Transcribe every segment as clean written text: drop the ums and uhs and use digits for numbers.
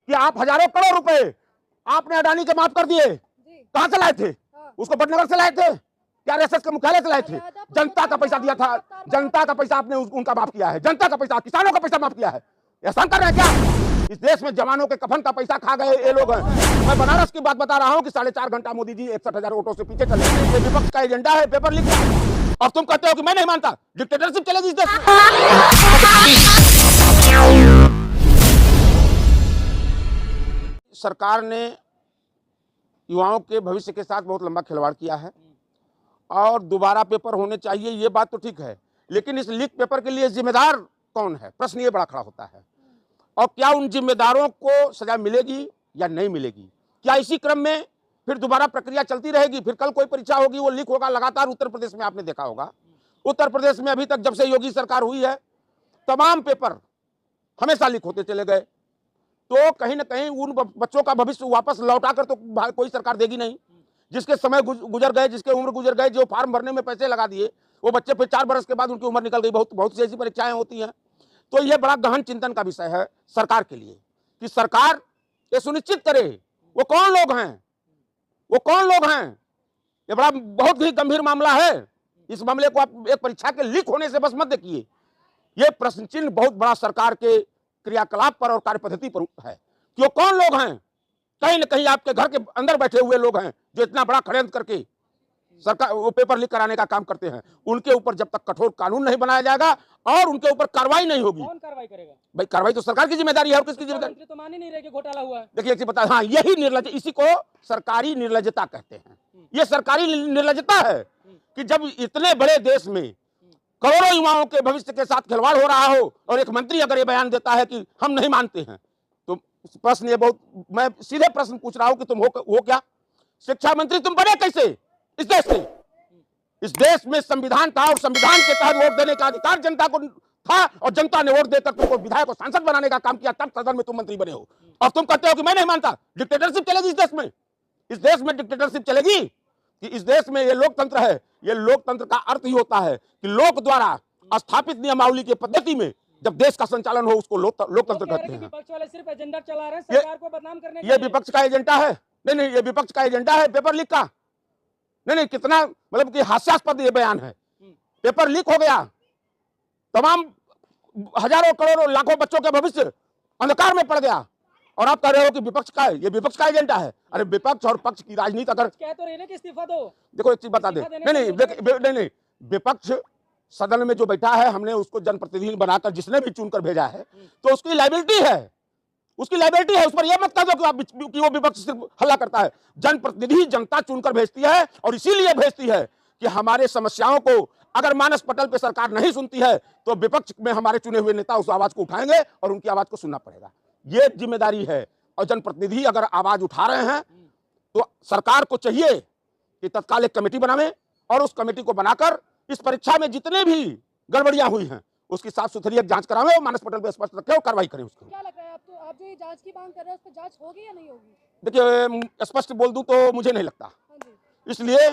कि आप हजारों करोड़ रुपए आपने अडानी के माफ कर दिए। कहां से लाए थे? उसको बटनगर से लाए थे? क्या आरएसएस के मुख्यालय से लाए थे? जनता का पैसा दिया था, जनता का पैसा आपने उनका माफ किया है, जनता का पैसा, किसानों का पैसा माफ किया है। एहसान कर रहे हैं क्या? इस देश में जवानों के कफन का पैसा खा गए ये लोग हैं। मैं बनारस की बात बता रहा हूं कि 4.5 घंटा मोदी जी 61,000 वोटों से पीछे चले। ये विपक्ष का एजेंडा है, पेपर लीक का। और तुम कहते हो कि मैं नहीं मानता, डिक्टेटरशिप चलेगी इस देश में। सरकार ने युवाओं के भविष्य के साथ बहुत लंबा खिलवाड़ किया है और दोबारा पेपर होने चाहिए, ये बात तो ठीक है, लेकिन इस लीक पेपर के लिए जिम्मेदार कौन है, प्रश्न ये बड़ा खड़ा होता है। और क्या उन जिम्मेदारों को सजा मिलेगी या नहीं मिलेगी? क्या इसी क्रम में फिर दोबारा प्रक्रिया चलती रहेगी? फिर कल कोई परीक्षा होगी, वो लीक होगा लगातार। उत्तर प्रदेश में आपने देखा होगा, उत्तर प्रदेश में अभी तक जब से योगी सरकार हुई है तमाम पेपर हमेशा लीक होते चले गए। तो कहीं ना कहीं उन बच्चों का भविष्य वापस लौटाकर तो कोई सरकार देगी नहीं। जिसके समय गुजर गए, जिसके उम्र गुजर गए, जो फार्म भरने में पैसे लगा दिए, वो बच्चे फिर 4 बरस के बाद उनकी उम्र निकल गई। बहुत सी ऐसी परीक्षाएं होती हैं। तो यह बड़ा गहन चिंतन का विषय है सरकार के लिए कि सरकार ये सुनिश्चित करे वो कौन लोग हैं, वो कौन लोग हैं। ये बड़ा बहुत ही गंभीर मामला है। इस मामले को आप एक परीक्षा के लीक होने से बस मत देखिए। ये प्रश्न चिन्ह बहुत बड़ा सरकार के क्रियाकलाप पर और कार्य पद्धति पर है कि वो कौन लोग हैं। कहीं न कहीं आपके घर के अंदर बैठे हुए लोग हैं जो इतना बड़ा षड्यंत्र करके सरकार वो पेपर लीक कराने का काम करते हैं। उनके ऊपर जब तक कठोर कानून नहीं बनाया जाएगा और उनके ऊपर कार्रवाई नहीं होगी। कौन कार्रवाई करेगा? भाई कार्रवाई तो सरकार की जिम्मेदारी है और किसकी जिम्मेदारी? तो मान ही नहीं रहे कि घोटाला हुआ है। देखिए बता, हाँ यही निर्लज, इसी को सरकारी निर्लजता कहते हैं। ये सरकारी निर्लजता है कि जब इतने बड़े देश में करोड़ों युवाओं के भविष्य के साथ खिलवाड़ हो रहा हो और एक मंत्री अगर ये बयान देता है कि हम नहीं मानते हैं, तो प्रश्न ये बहुत, मैं सीधे प्रश्न पूछ रहा हूं कि तुम हो क्या? शिक्षा मंत्री तुम बने कैसे इस देश से? इस देश में संविधान था और संविधान के तहत वोट देने का अधिकार जनता को था और जनता ने वोट देकर तुमको विधायक और सांसद बनाने का काम किया, तब सदन में तुम मंत्री बने हो। और तुम कहते हो कि मैं नहीं मानता, डिक्टेटरशिप चलेगी इस देश में। इस देश में डिक्टेटरशिप चलेगी कि इस देश में ये लोकतंत्र है। ये लोकतंत्र का अर्थ ही होता है कि लोक द्वारा स्थापित नियमावली की पद्धति में जब देश का संचालन हो उसको लोकतंत्र कहते हैं। विपक्ष वाले सिर्फ एजेंडा चला रहे हैं सरकार को बदनाम करने के लिए। ये विपक्ष का एजेंडा है? नहीं, ये विपक्ष का एजेंडा है पेपर लीक का। नहीं, कितना मतलब कि हास्यास्पद ये बयान है। पेपर लीक हो गया, तमाम हजारों करोड़ों लाखों बच्चों के भविष्य अंधकार में पड़ गया और आप कह रहे हो कि विपक्ष का है, ये विपक्ष का एजेंडा है। अरे विपक्ष और पक्ष की राजनीति अगर कह तो रहे ना कि इस्तीफा दो। देखो एक चीज बता दे, नहीं, विपक्ष सदन में जो बैठा है हमने उसको जनप्रतिनिधि बनाकर जिसने भी चुनकर भेजा है तो उसकी लायबिलिटी है, उसकी लायबिलिटी है। उस पर यह मत कह दो कि वो विपक्ष सिर्फ हल्ला करता है। जनप्रतिनिधि जनता चुनकर भेजती है और इसीलिए भेजती है कि हमारे समस्याओं को अगर मानस पटल पे सरकार नहीं सुनती है तो विपक्ष में हमारे चुने हुए नेता उस आवाज को उठाएंगे और उनकी आवाज को सुनना पड़ेगा। ये जिम्मेदारी है। और जनप्रतिनिधि अगर आवाज उठा रहे हैं तो सरकार को चाहिए कि तत्काल एक कमेटी बनावे और उस कमेटी को बनाकर इस परीक्षा में जितने भी गड़बड़ियां हुई हैं उसकी साफ सुथरी जांच करावे और मानस पटल पे स्पष्ट रखे और कार्रवाई करें उसको। क्या लग रहा है आपको, आप जो ये जांच की मांग कर रहे हैं उस पर जांच होगी या नहीं होगी? देखिए स्पष्ट बोल दूं तो मुझे नहीं लगता, इसलिए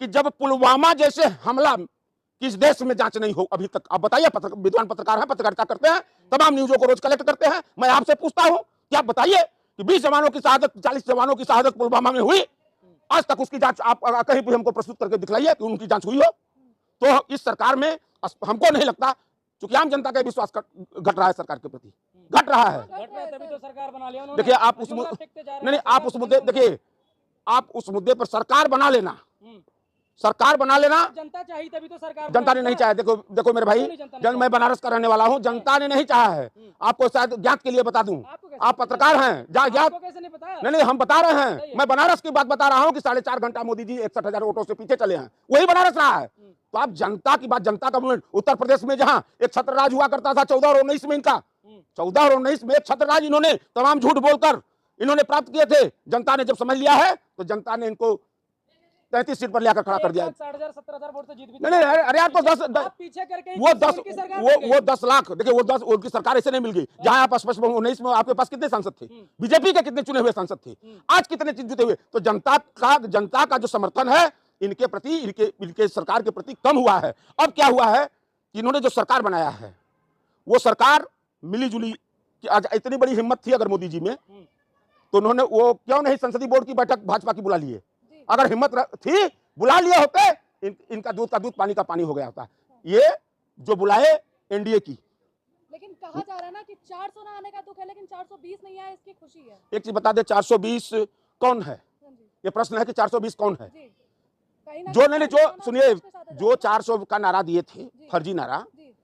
कि जब पुलवामा जैसे हमला किस देश में जांच नहीं हो अभी तक। आप बताइए, विद्वान पत्रकार हैं, पत्रकारिता करते हैं, तमाम न्यूज़ों को रोज कलेक्ट करते हैं। मैं आपसे पूछता हूं कि आप बताइए कि 20 जवानों की शहादत, 40 जवानों की शहादत पुलवामा में हुई, आज तक उसकी जांच आप कहीं भी हमको प्रस्तुत करके दिखलाइए कि उनकी जांच हुई हो। तो इस सरकार में हमको नहीं लगता, क्योंकि आम जनता का विश्वास घट रहा है सरकार के प्रति, घट रहा है। तभी तो सरकार बना लिया उन्होंने। देखिए आप उस नहीं, आप उस मुद्दे, देखिए आप उस मुद्दे पर सरकार बना लेना, सरकार बना लेना। जनता चाहिए तभी तो सरकार, जनता ने नहीं चाहा। देखो मेरे भाई, मैं बनारस का रहने वाला हूं, जनता ने नहीं चाहा है। आपको शायद ज्ञात के लिए बता दूं, आप पत्रकार हैं, नहीं हम बता रहे हैं। मैं बनारस की बात बता रहा हूं कि 4.5 घंटा मोदी जी 61,000 वोटों से पीछे चले हैं, वही बनारस रहा है। तो आप जनता की बात, जनता का मूवमेंट, उत्तर प्रदेश में जहां एक छत्र राज हुआ करता था 14 और 19 में, इनका 14 और 19 में एक छत्र राज इन्होंने तमाम झूठ बोलकर इन्होंने प्राप्त किए थे। जनता ने जब समझ लिया है तो जनता ने इनको 33 सीट पर लाकर खड़ा कर दिया। 60,000-70,000 वोट से जीत भी। नहीं, अरे यार तो 10 पीछे करके वो 10 लाख, देखिए वो 10, उनकी सरकार ऐसे नहीं मिल गई। जहां आप 19 में आपके पास कितने सांसद थे, बीजेपी के कितने चुने हुए सांसद थे, आज कितने जीते हुए। तो जनता का जो समर्थन है इनके प्रति, इनके सरकार के प्रति कम हुआ है। अब क्या हुआ है कि इन्होंने जो सरकार बनाया है वो सरकार मिली जुली कि आज इतनी बड़ी हिम्मत थी अगर मोदी जी में, तो उन्होंने वो क्यों नहीं संसदीय बोर्ड की बैठक भाजपा की बुला लिए? जी। अगर हिम्मत थी बुला लिए होते, इनका दूध का दूध पानी का पानी हो गया होता। ये जो बुलाए एनडीए की। लेकिन कहा जा रहा है ना कि 400 ना आने का दुख है, लेकिन 420 नहीं आया इसकी खुशी है। एक चीज बता दे, 420 कौन है? हाँ जी। ये प्रश्न है कि 420 कौन है? जी। कहीं ना जो कहीं नहीं, जो तेलंगाना सुनिए, प्रदेश के साथ है जो 400 का नारा दिए थे, फर्जी नारा, जी।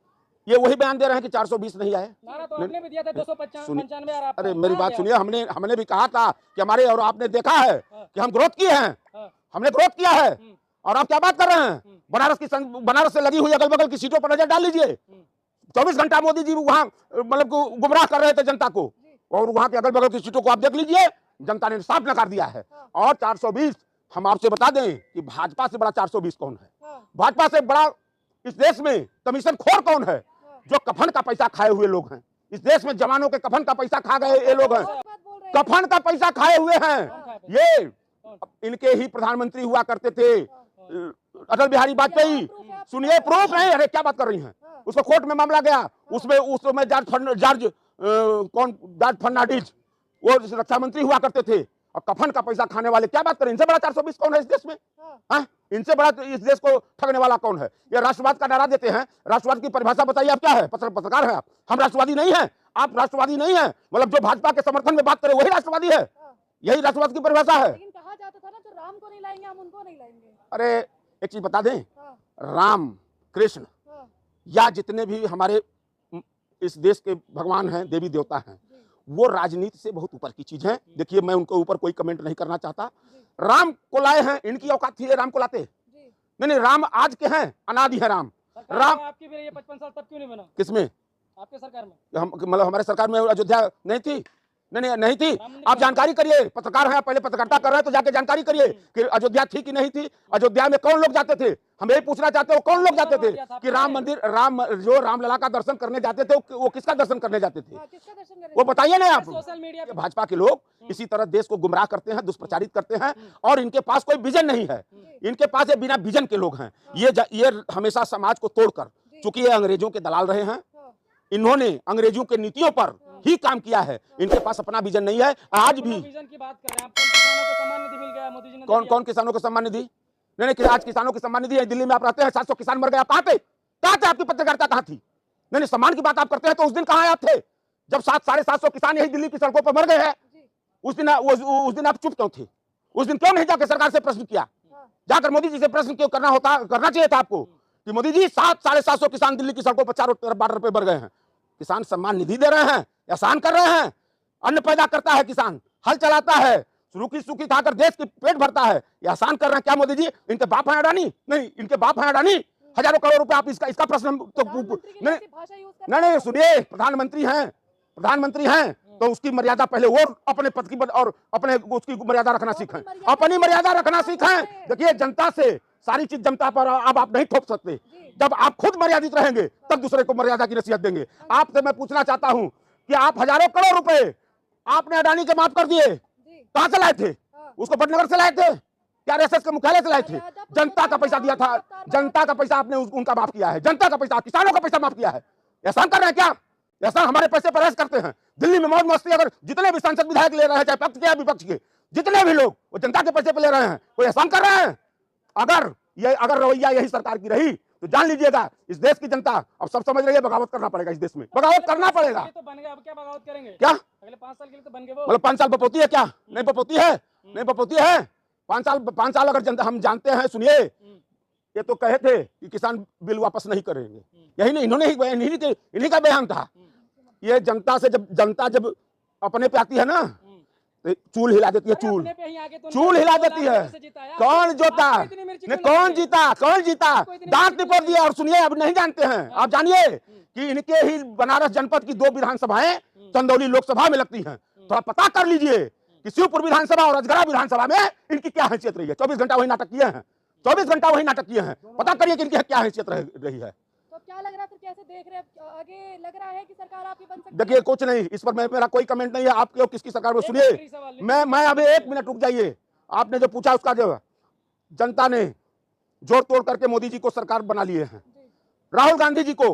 ये वही बयान दे रहे हैं कि 420 नहीं आए। नारा तो आपने भी दिया था 295 और आप अरे मेरी बात सुनिए, हमने भी कहा था कि हमारे, और आपने देखा है कि हम ग्रोथ किए हैं, हमने ग्रोथ किया है। और आप क्या बात कर रहे हैं? बनारस से लगी हुई अगल बगल की सीटों पर नजर डाल लीजिए। 24 घंटा मोदी जी वहां मतलब गुमराह कर रहे थे जनता को, और वहां के अगल बगल की सीटों को आप देख लीजिए, जनता ने साफ नकार दिया है। और 420, हम आपसे बता दें कि भाजपा से बड़ा 420 कौन है? भाजपा से बड़ा इस देश में कमीशन खोर कौन है? जो कफन का पैसा खाए हुए लोग हैं इस देश में, जवानों के कफन का पैसा खा गए ये लोग हैं, कफन का पैसा खाए हुए हैं। ये इनके ही प्रधानमंत्री हुआ करते थे अटल बिहारी वाजपेयी। सुनिए, प्रूफ नहीं, अरे क्या बात कर रही हैं? उसको कोर्ट में मामला गया, उसमें जॉर्ज फर्नांडिस वो रक्षा मंत्री हुआ करते थे, और कफन का पैसा खाने वाले, क्या बात करें? इनसे बड़ा 420 कौन है इस देश में? हाँ, इनसे बड़ा इस देश को ठगने वाला कौन है? ये राष्ट्रवाद का नारा देते हैं। राष्ट्रवाद की परिभाषा बताइए आप क्या है? पत्रकार है आप, हम राष्ट्रवादी नहीं है, आप राष्ट्रवादी नहीं है। मतलब जो भाजपा के समर्थन में बात करे वही राष्ट्रवादी है, यही राष्ट्रवाद की परिभाषा है। लेकिन कहा जाता था ना, जो राम को नहीं लाएंगे हम उनको नहीं लाएंगे। अरे एक चीज बता दें, राम कृष्ण या जितने भी हमारे इस देश के भगवान हैं, देवी देवता हैं, वो राजनीति से बहुत ऊपर की चीज है। देखिए, मैं उनके ऊपर कोई कमेंट नहीं करना चाहता। राम को लाए हैं, इनकी औकात थी राम को लाते? नहीं, राम आज के हैं, अनादि है राम। राम आपकी भी 55 साल तब क्यों नहीं बना? किसमें? आपके सरकार में? मतलब हमारे सरकार में अयोध्या नहीं थी? नहीं थी। आप जानकारी करिए, पत्रकार हैं, पहले पत्रकारिता कर रहे हैं तो जाके जानकारी करिए कि अयोध्या थी कि नहीं थी। अयोध्या में कौन लोग जाते थे? हम यही पूछना चाहते हो, कौन लोग जाते थे? कि राम मंदिर, जो रामलला का दर्शन करने जाते थे, वो किसका दर्शन करने जाते थे? वो बताइए ना आप। सोशल मीडिया भाजपा के लोग इसी तरह देश को गुमराह करते हैं, दुष्प्रचारित करते हैं, और इनके पास कोई विजन नहीं है। इनके पास ये बिना विजन के लोग हैं। ये हमेशा समाज को तोड़कर, चूंकि ये अंग्रेजों के दलाल रहे हैं, इन्होंने अंग्रेजों के नीतियों पर ही काम किया है। इनके पास अपना विजन नहीं है। आज भी विजन की बात करें, आपको किसानों को सम्मान निधि मिल गया, मोदी जी ने कौन किसानों को सम्मान निधि? नहीं, आज किसानों की सम्मान निधि है। दिल्ली में आप रहते हैं, 700 किसान मर गए, आप कहाँ थे? आपकी पत्रकारिता कहाँ थी? नहीं, सम्मान की बात आप करते हैं तो उस दिन कहाँ आप थे जब 700-750 किसान यही दिल्ली की सड़कों पर मर गए हैं? उस दिन आप चुप क्यों थे? उस दिन क्यों नहीं जाकर सरकार से प्रश्न किया? जाकर मोदी जी से प्रश्न क्यों करना चाहिए था आपको कि मोदी जी 700-750 किसान दिल्ली की सड़कों पर चारों तरफ बॉर्डर पे मर गए हैं। किसान सम्मान निधि दे रहे हैं, एहसान कर रहे हैं। अन्न पैदा करता है किसान, हल चलाता है, सूखी सूखी खाकर देश की पेट भरता है, एहसान कर रहे हैं क्या मोदी जी? इनके बाप हैं अडानी? नहीं, इनके बाप हैं अडानी। हजारों करोड़ रुपए आप इसका प्रश्न तो नहीं, सुनिए, प्रधानमंत्री हैं तो उसकी मर्यादा पहले वो अपने पद की और अपने उसकी मर्यादा रखना सीखें, अपनी मर्यादा रखना सीखें। देखिए, जनता से सारी चीज जनता पर अब आप नहीं थोप सकते। जब आप खुद मर्यादित रहेंगे तब दूसरे को मर्यादा की नसीहत देंगे। आपसे मैं पूछना चाहता हूं कि आप हजारों करोड़ रुपए आपने अडानी के माफ कर दिए, कहां से लाए थे? उसको पटनगर से लाए थे? क्या आरएसएस के मुख्यालय से लाए थे? जनता का पैसा दिया था, जनता का पैसा आपने उनका माफ किया है, जनता का पैसा, किसानों का पैसा माफ किया है। एहसान कर रहे हैं क्या? एहसान हमारे पैसे पर ऐश करते हैं। दिल्ली में मौज मस्ती अगर जितने भी सांसद विधायक ले रहे हैं, चाहे पक्ष के या विपक्ष के, जितने भी लोग, वो जनता के पैसे पे ले रहे हैं, कोई एहसान कर रहे हैं? अगर रवैया यही सरकार की रही तो जान लीजिएगा, इस देश की जनता अब सब समझ रही है, बगावत करना पड़ेगा। इस देश में बगावत करना पड़ेगा। तो बन गए, अब क्या बगावत करेंगे? क्या अगले 5 साल के लिए तो बन गए वो? मतलब 5 साल बपोती है क्या? नहीं बपोती है, नहीं बपोती है। 5 साल अगर जनता, हम जानते हैं, सुनिए, ये तो कहे थे कि किसान बिल वापस नहीं करेंगे, यही नहीं, इन्होंने इन्हीं का बयान था। ये जनता जब अपने पे आती है ना, चूल हिला देती है, चूल हिला देती है। कौन जीता? नहीं, कौन जीता? दांत निपोड़ दिया। और सुनिए, अब नहीं जानते हैं, आप जानिए कि इनके ही बनारस जनपद की 2 विधानसभाएं चंदौली लोकसभा में लगती हैं। थोड़ा पता कर लीजिए कि शिवपुर विधानसभा और अजगरा विधानसभा में इनकी क्या हैसियत रही है। 24 घंटा वही नाटक किए हैं, 24 घंटा वही नाटक किए हैं। पता करिए कि इनकी क्या हैसियत रही है। तो क्या लग रहा है, फिर कैसे देख रहे हैं आगे? लग रहा है कि सरकार आपकी बन सकती है? देखिए, कुछ नहीं, इस पर मेरा कोई कमेंट नहीं है। आपके और किसकी सरकार में? सुनिए, मैं अभी 1 मिनट रुक जाइए। आपने जो पूछा उसका जवाब, जनता ने जोड़ तोड़ करके मोदी जी को सरकार बना लिए हैं। राहुल गांधी जी को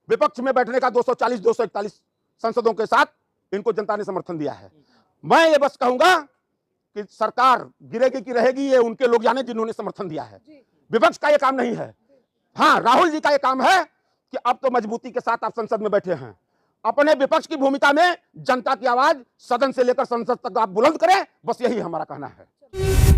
विपक्ष में बैठने का 240-241 संसदों के साथ इनको जनता ने समर्थन दिया है। मैं ये बस कहूंगा कि सरकार गिरेगी कि रहेगी ये उनके लोग जाने जिन्होंने समर्थन दिया है। जी विपक्ष का ये काम नहीं है। हाँ, राहुल जी का ये काम है कि अब तो मजबूती के साथ आप संसद में बैठे हैं, अपने विपक्ष की भूमिका में जनता की आवाज सदन से लेकर संसद तक आप बुलंद करें, बस यही हमारा कहना है।